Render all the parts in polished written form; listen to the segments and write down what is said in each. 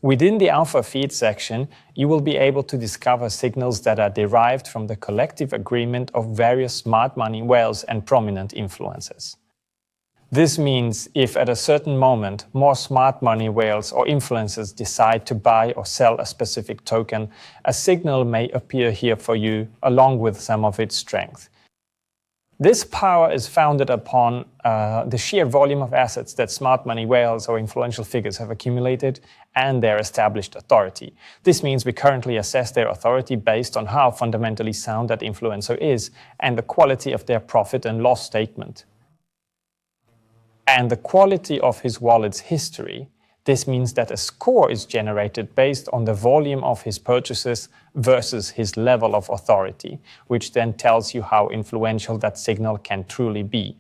Within the alpha feed section, you will be able to discover signals that are derived from the collective agreement of various smart money whales and prominent influencers. This means if at a certain moment more smart money whales or influencers decide to buy or sell a specific token, a signal may appear here for you along with some of its strength. This power is founded upon the sheer volume of assets that smart money whales or influential figures have accumulated and their established authority. This means we currently assess their authority based on how fundamentally sound that influencer is and the quality of their profit and loss statement. And the quality of his wallet's history. This means that a score is generated based on the volume of his purchases versus his level of authority, which then tells you how influential that signal can truly be.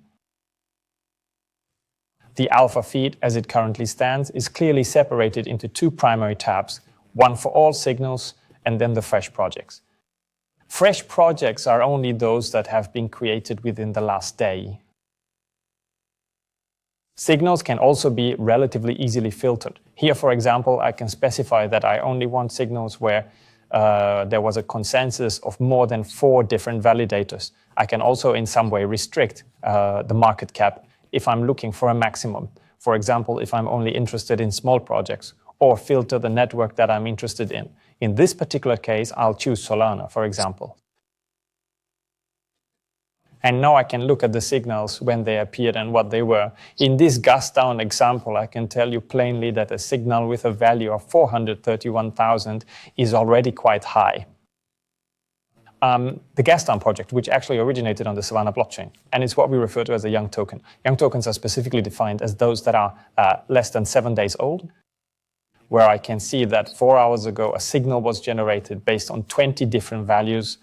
The alpha feed, as it currently stands, is clearly separated into two primary tabs, one for all signals and then the fresh projects. Fresh projects are only those that have been created within the last day. Signals can also be relatively easily filtered. Here, for example, I can specify that I only want signals where there was a consensus of more than 4 different validators. I can also in some way restrict the market cap if I'm looking for a maximum. For example, if I'm only interested in small projects, or filter the network that I'm interested in. In this particular case, I'll choose Solana, for example. And now I can look at the signals when they appeared and what they were. In this gas down example, I can tell you plainly that a signal with a value of 431,000 is already quite high. The gas down project, which actually originated on the Solana blockchain, and it's what we refer to as a young token. Young tokens are specifically defined as those that are less than 7 days old, where I can see that 4 hours ago a signal was generated based on 20 different values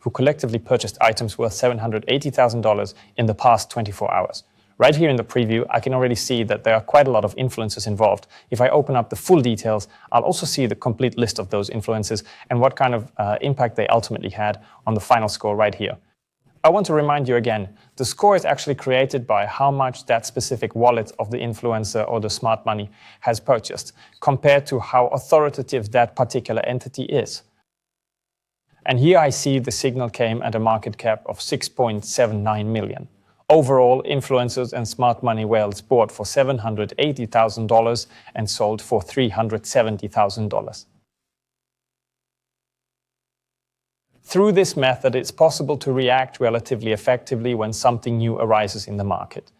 who collectively purchased items worth $780,000 in the past 24 hours. Right here in the preview, I can already see that there are quite a lot of influencers involved. If I open up the full details, I'll also see the complete list of those influencers and what kind of impact they ultimately had on the final score right here. I want to remind you again, the score is actually created by how much that specific wallet of the influencer or the smart money has purchased, compared to how authoritative that particular entity is. And here I see the signal came at a market cap of 6.79 million. Overall, influencers and smart money whales bought for $780,000 and sold for $370,000. Through this method, it's possible to react relatively effectively when something new arises in the market,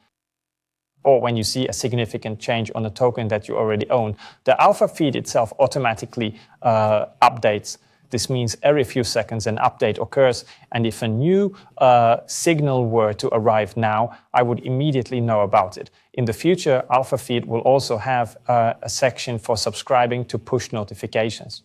or when you see a significant change on a token that you already own. The alpha feed itself automatically updates. This means every few seconds an update occurs, and if a new signal were to arrive now, I would immediately know about it. In the future, alpha feed will also have a section for subscribing to push notifications.